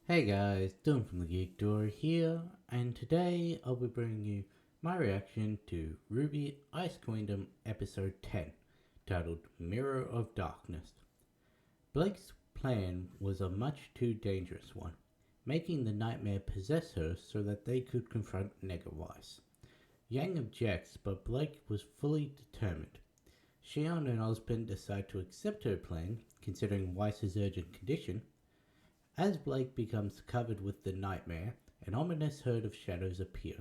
Hey guys, Dylan from the Geek Door here, and today I'll be bringing you my reaction to RWBY Ice Queendom Episode 10, titled Mirror of Darkness. Blake's plan was a much too dangerous one, making the nightmare possess her so that they could confront Weiss. Yang objects, but Blake was fully determined. Shion and Osborn decide to accept her plan, considering Weiss's urgent condition. As Blake becomes covered with the nightmare, an ominous herd of shadows appear.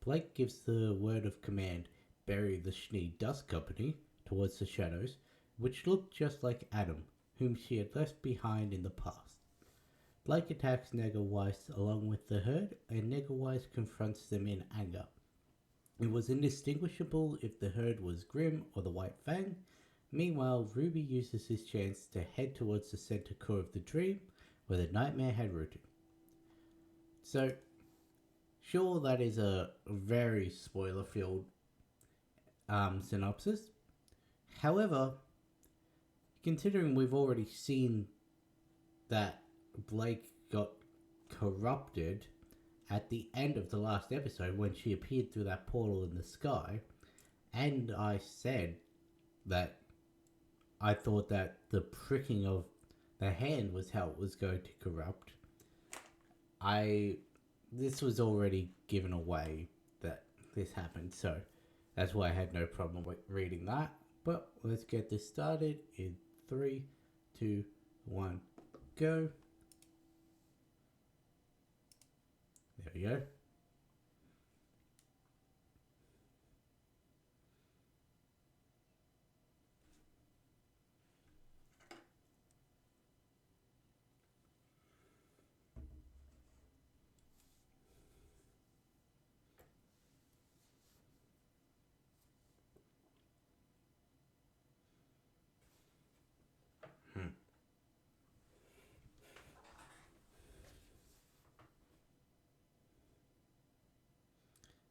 Blake gives the word of command, "Bury the Schnee Dust Company," towards the shadows, which look just like Adam, whom she had left behind in the past. Blake attacks Weiss along with the herd, and Weiss confronts them in anger. It was indistinguishable if the herd was Grim or the White Fang. Meanwhile, RWBY uses his chance to head towards the center core of the dream, where the nightmare had rooted. So, sure, that is a very spoiler-filled synopsis. However, considering we've already seen that Blake got corrupted at the end of the last episode when she appeared through that portal in the sky, and I said that I thought that the pricking of the hand was how it was going to corrupt. This was already given away that this happened, so that's why I had no problem with reading that. But let's get this started in 3, 2, 1, go. There we go.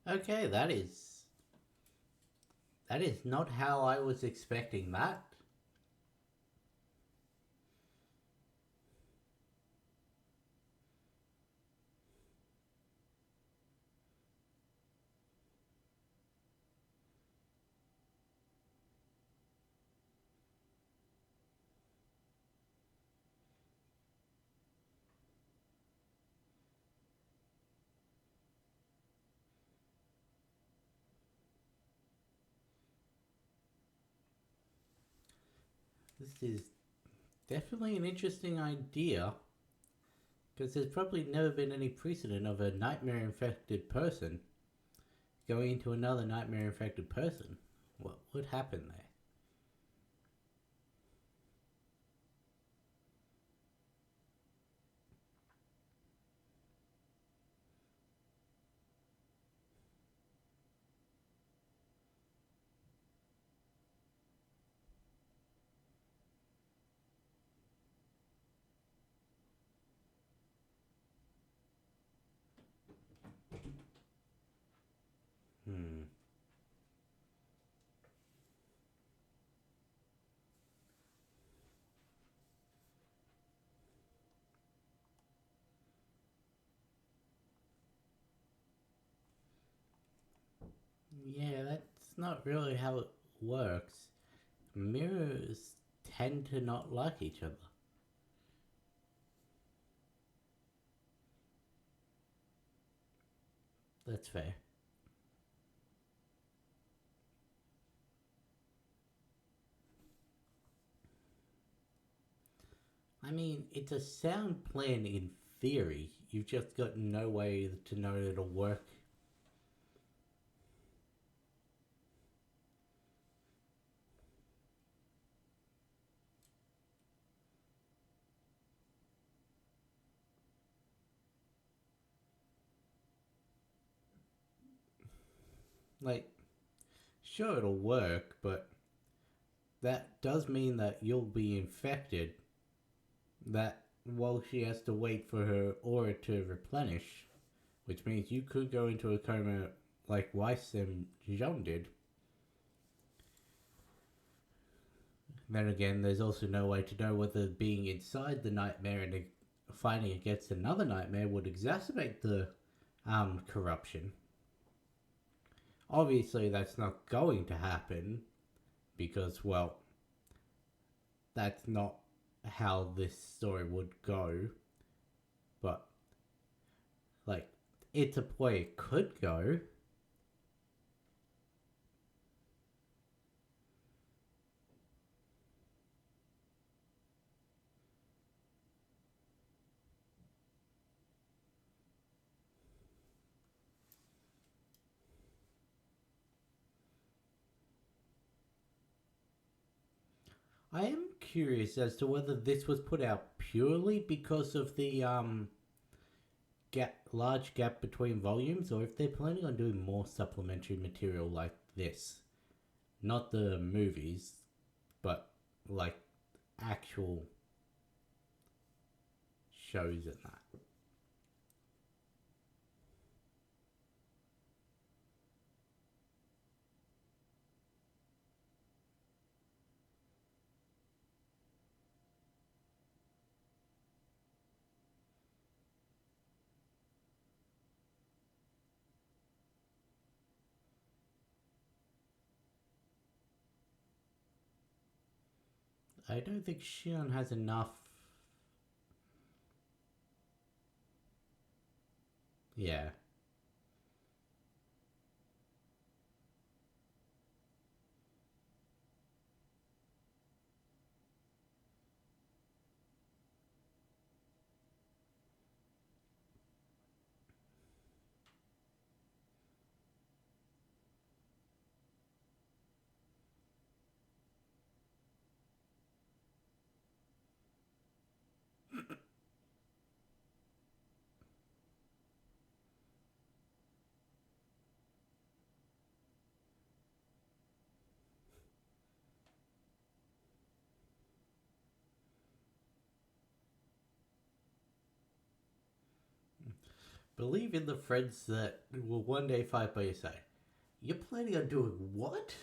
Okay, that is not how I was expecting that. This is definitely an interesting idea, because there's probably never been any precedent of a nightmare infected person going into another nightmare infected person. What would happen there? Hmm. Yeah, that's not really how it works. Mirrors tend to not like each other. That's fair. I mean, it's a sound plan in theory. You've just got no way to know it'll work. Like, sure, it'll work, but that does mean that you'll be infected. That while she has to wait for her aura to replenish, which means you could go into a coma like Weiss and Jean did. Then again, there's also no way to know whether being inside the nightmare and fighting against another nightmare would exacerbate the corruption. Obviously, that's not going to happen because, well, that's not how this story would go. But, like, it's a way it could go. I am curious as to whether this was put out purely because of the large gap between volumes, or if they're planning on doing more supplementary material like this. Not the movies, but like actual shows and that. I don't think Shion has enough. Yeah. Believe in the friends that will one day fight by your side. You're planning on doing what?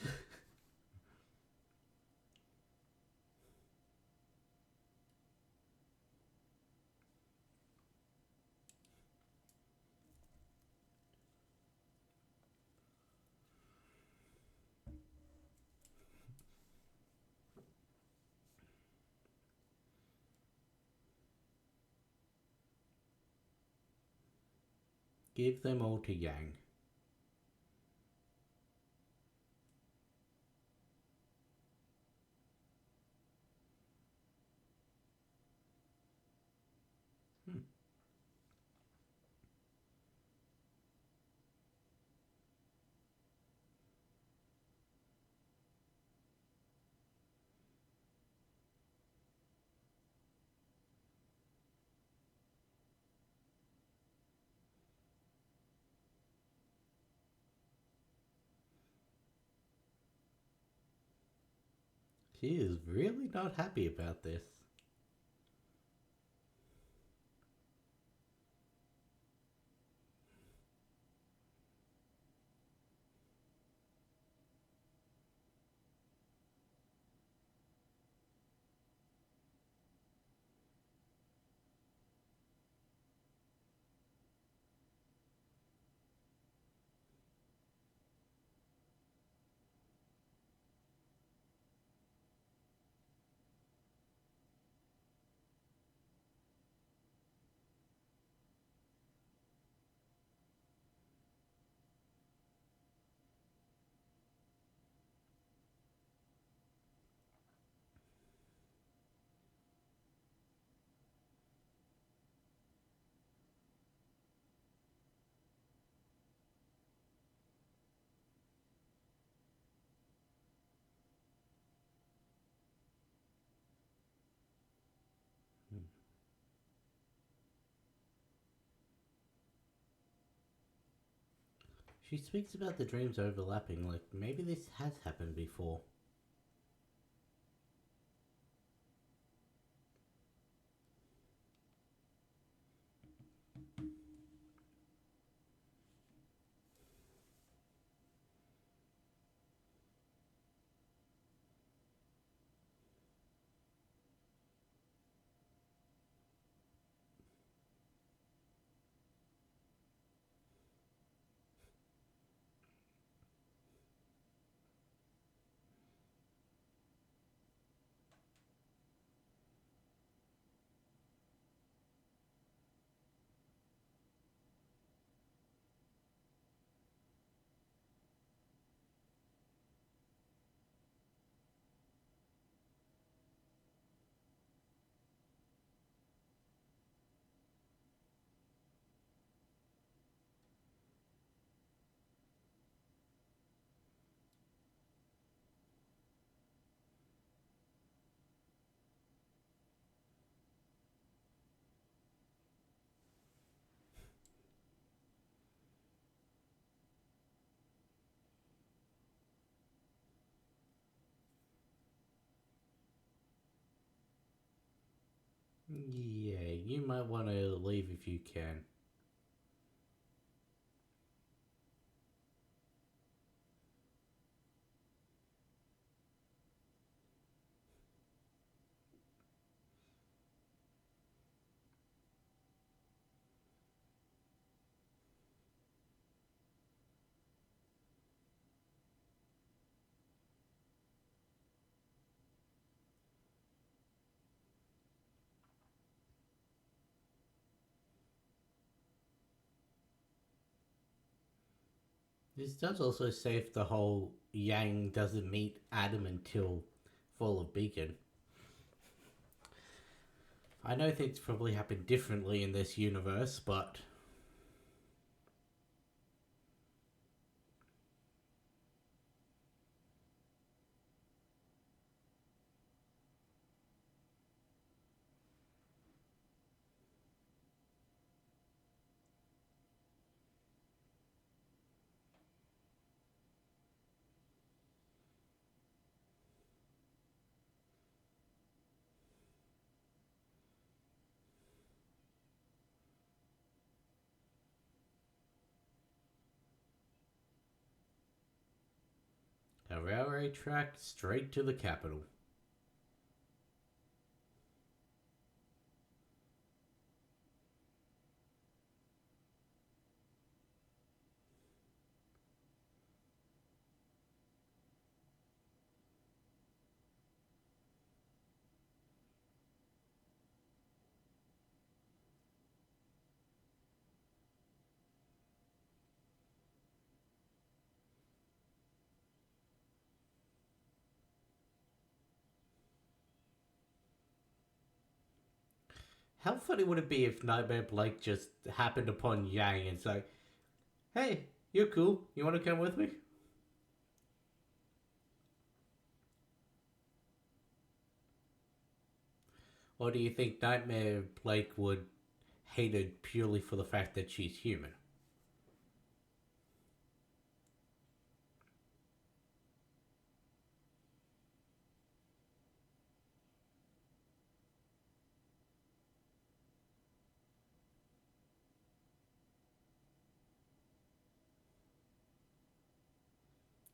Give them all to Yang. Hmm. She is really not happy about this. Hmm. She speaks about the dreams overlapping, like maybe this has happened before. Yeah, you might want to leave if you can. This does also save the whole Yang doesn't meet Adam until Fall of Beacon. I know things probably happen differently in this universe, but a railway track straight to the capital. How funny would it be if Nightmare Blake just happened upon Yang and it's like, hey, you're cool. You want to come with me? Or do you think Nightmare Blake would hate her purely for the fact that she's human?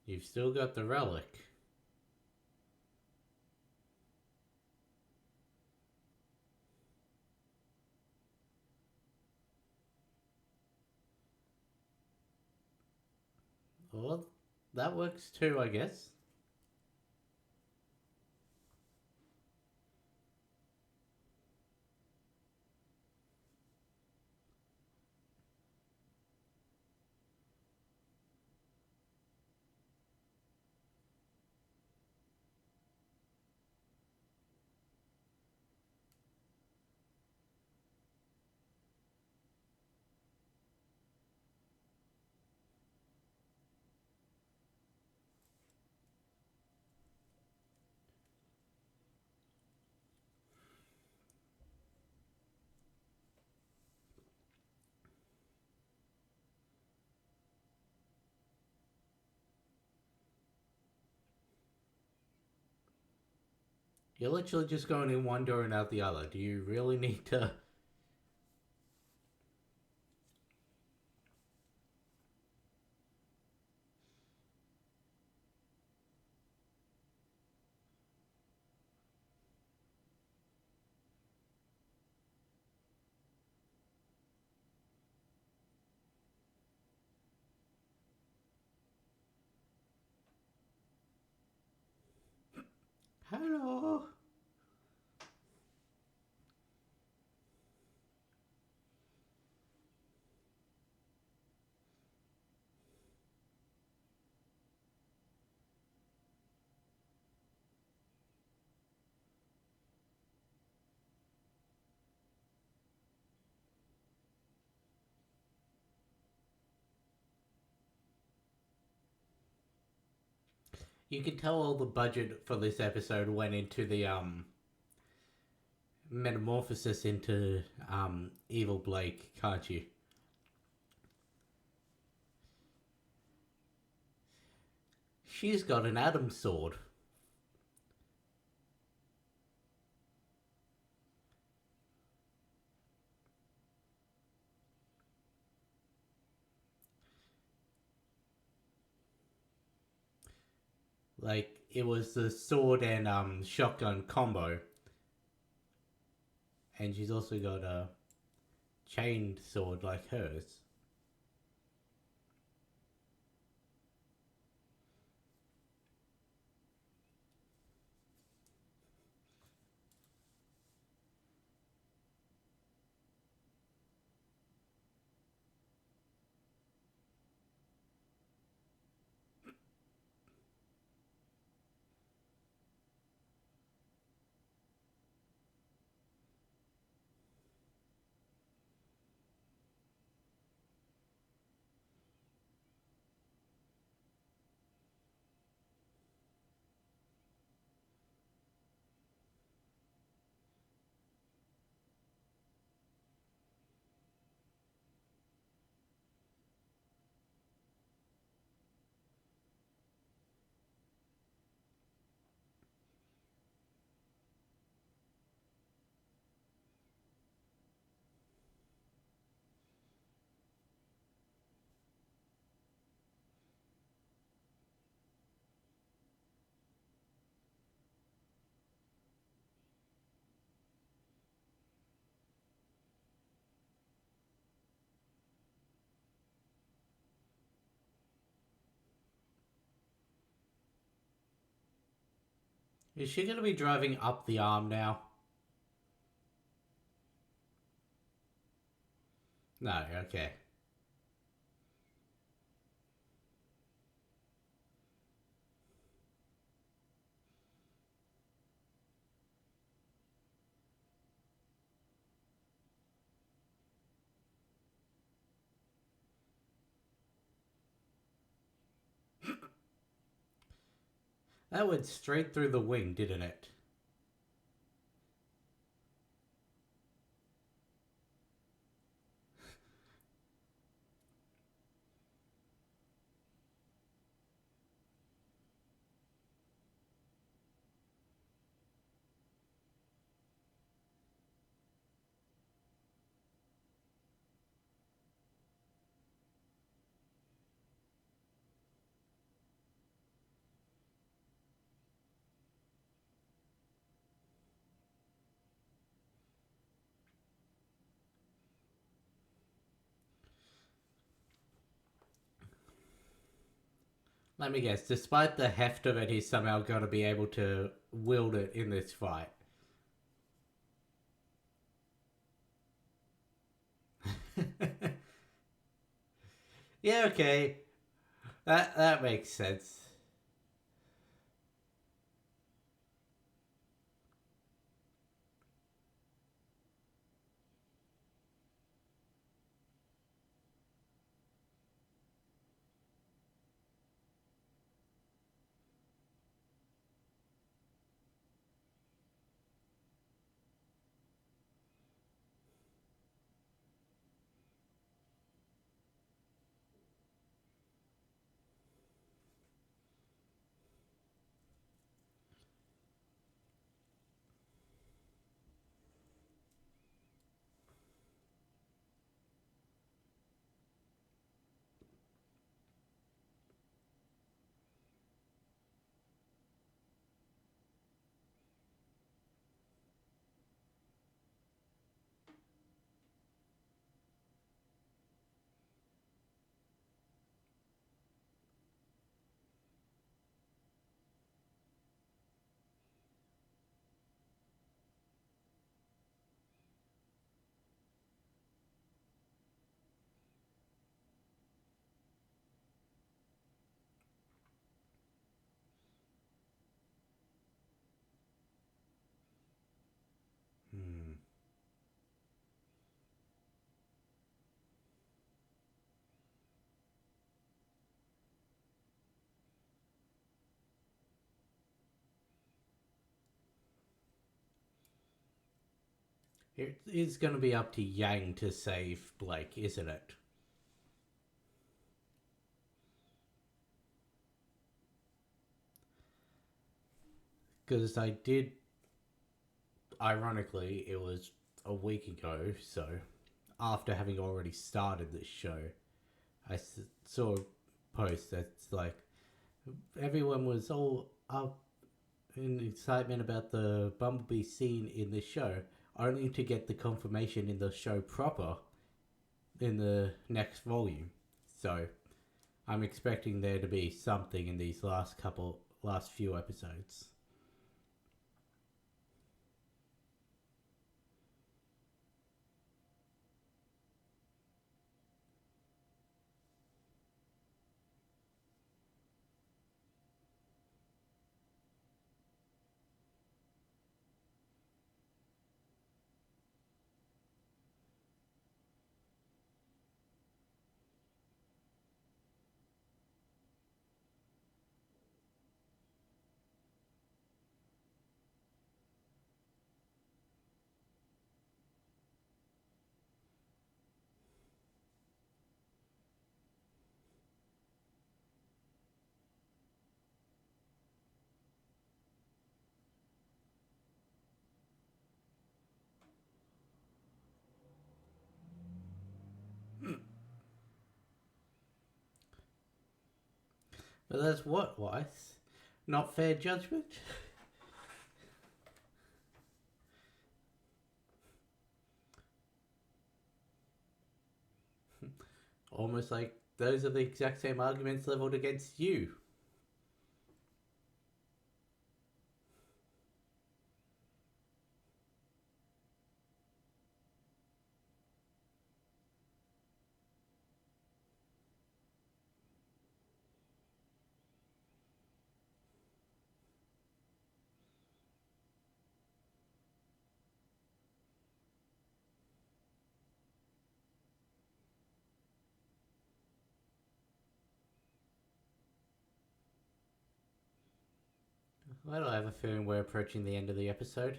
You've still got the relic. Well, that works too, I guess. You're literally just going in one door and out the other. Do you really need to? Hello. You can tell all the budget for this episode went into the metamorphosis into evil Blake, can't you? She's got an Adam sword. Like, it was the sword and shotgun combo. And she's also got a chained sword like hers. Is she going to be driving up the arm now? No, okay. That went straight through the wing, didn't it? Let me guess, despite the heft of it, he's somehow got to be able to wield it in this fight. Yeah, okay. That makes sense. Hmm. It is going to be up to Yang to save Blake, isn't it? Because I did, ironically, it was a week ago, so after having already started this show, I saw a post that's like, everyone was all up in excitement about the Bumblebee scene in the show, only to get the confirmation in the show proper in the next volume. So I'm expecting there to be something in these last few episodes. But that's what, Weiss? Not fair judgment? Almost like those are the exact same arguments leveled against you. I don't have a feeling we're approaching the end of the episode.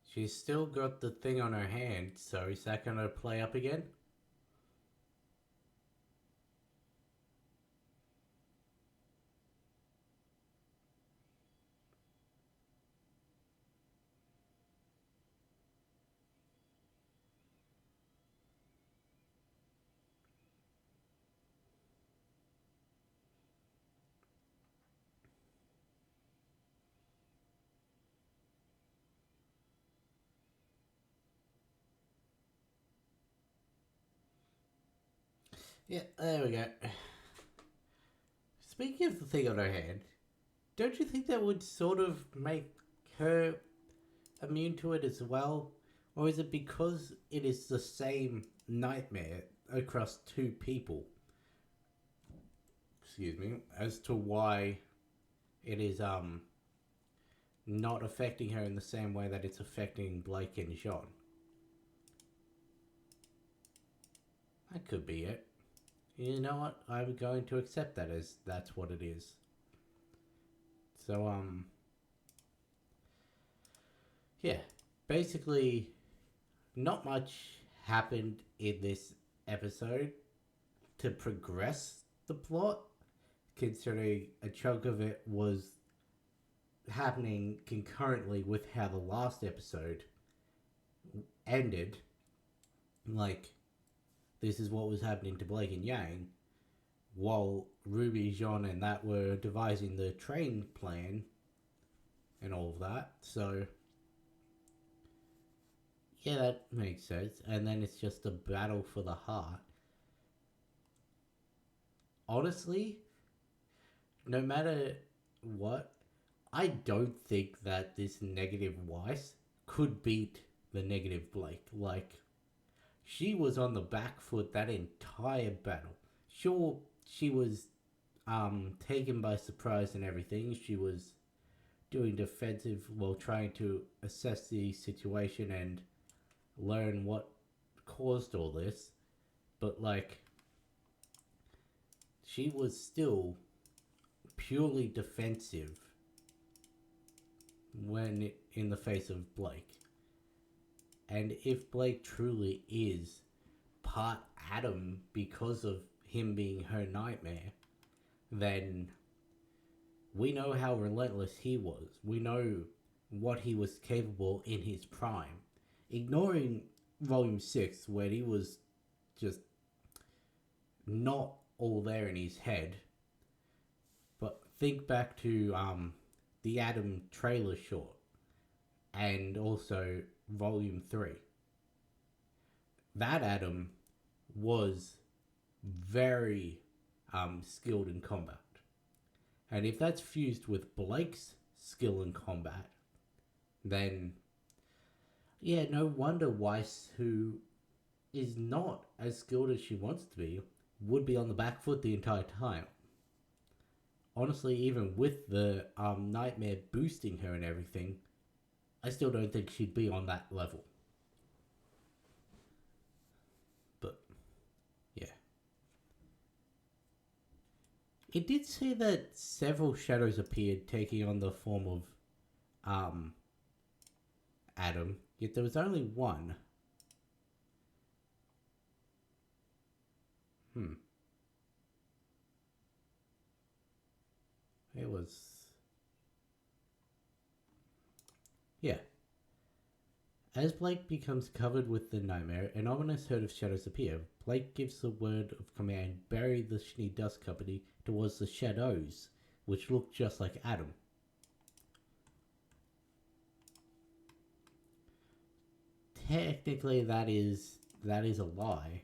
She's still got the thing on her hand, so is that going to play up again? Yeah, there we go. Speaking of the thing on her hand, don't you think that would sort of make her immune to it as well? Or is it because it is the same nightmare across two people? Excuse me, as to why it is not affecting her in the same way that it's affecting Blake and Jean. That could be it. You know what? I'm going to accept that as that's what it is. So, yeah. Basically, not much happened in this episode to progress the plot, considering a chunk of it was happening concurrently with how the last episode ended. Like, this is what was happening to Blake and Yang, while Ruby, Jean, and that were devising the train plan and all of that. So, yeah, that makes sense. And then it's just a battle for the heart. Honestly, no matter what, I don't think that this negative Weiss could beat the negative Blake. Like, she was on the back foot that entire battle. Sure, she was taken by surprise and everything. She was doing defensive while trying to assess the situation and learn what caused all this. But, like, she was still purely defensive when in the face of Blake. And if Blake truly is part Adam because of him being her nightmare, then we know how relentless he was. We know what he was capable in his prime. Ignoring Volume 6, where he was just not all there in his head. But think back to the Adam trailer short and also Volume 3. That Adam was very skilled in combat. And if that's fused with Blake's skill in combat, then yeah, no wonder Weiss, who is not as skilled as she wants to be, would be on the back foot the entire time. Honestly, even with the nightmare boosting her and everything, I still don't think she'd be on that level. But, yeah. It did say that several shadows appeared taking on the form of Adam, yet there was only one. It was... yeah. As Blake becomes covered with the nightmare, an ominous herd of shadows appear. Blake gives the word of command, bury the Schnee Dust Company towards the shadows, which look just like Adam. Technically, that is a lie,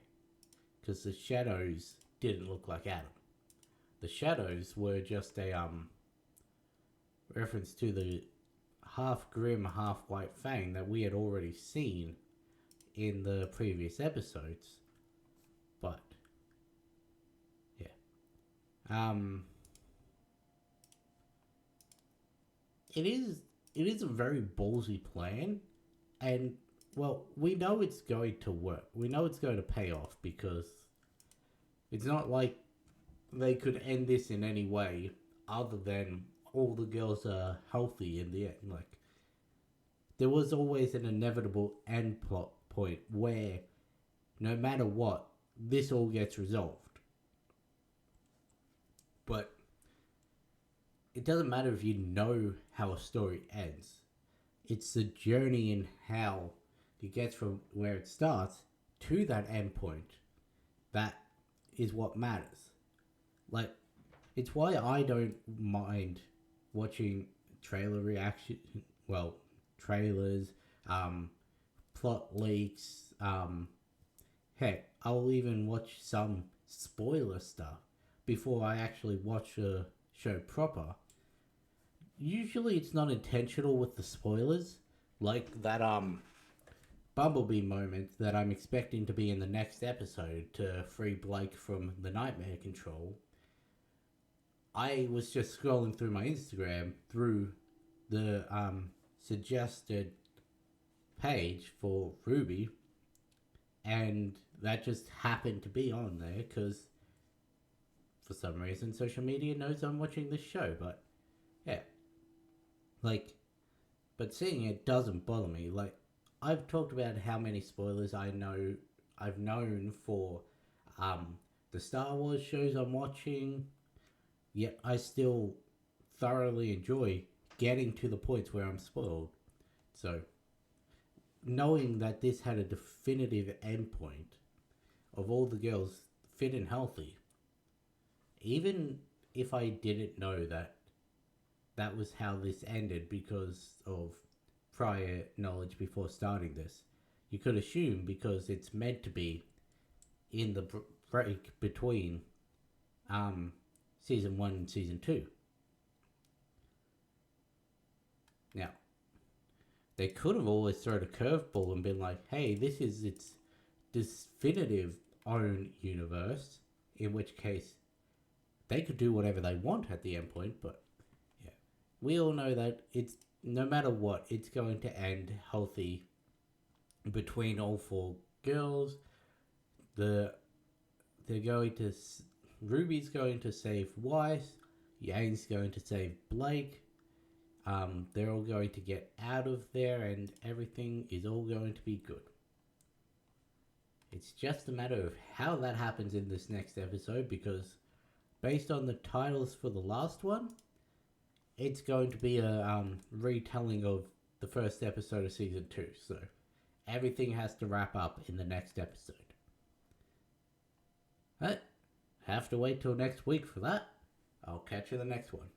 because the shadows didn't look like Adam. The shadows were just a reference to the half grim, half white fang that we had already seen in the previous episodes. But yeah, it is a very ballsy plan, and well, we know it's going to work. We know it's going to pay off because it's not like they could end this in any way other than all the girls are healthy in the end. Like, there was always an inevitable end plot point where no matter what, this all gets resolved. But it doesn't matter if you know how a story ends. It's the journey and how it gets from where it starts to that end point that is what matters. Like, it's why I don't mind watching trailer reaction, well, trailers, plot leaks, heck, I'll even watch some spoiler stuff before I actually watch a show proper. Usually it's not intentional with the spoilers, like that Bumblebee moment that I'm expecting to be in the next episode to free Blake from the nightmare control. I was just scrolling through my Instagram through the suggested page for RWBY, and that just happened to be on there because for some reason social media knows I'm watching this show. But yeah, like, but seeing it doesn't bother me. Like, I've talked about how many spoilers I've known for the Star Wars shows I'm watching, yet I still thoroughly enjoy getting to the points where I'm spoiled. So, knowing that this had a definitive endpoint of all the girls fit and healthy, even if I didn't know that that was how this ended because of prior knowledge before starting this, you could assume because it's meant to be in the break between season 1 and season 2. Now, they could have always thrown a curveball and been like, hey, this is its definitive own universe, in which case they could do whatever they want at the end point. But yeah, we all know that it's no matter what, it's going to end healthy between all 4 girls. They're going to... RWBY's going to save Weiss. Yang's going to save Blake. They're all going to get out of there and everything is all going to be good. It's just a matter of how that happens in this next episode, because based on the titles for the last one, it's going to be a retelling of the first episode of season 2. So everything has to wrap up in the next episode. have to wait till next week for that. I'll catch you in the next one.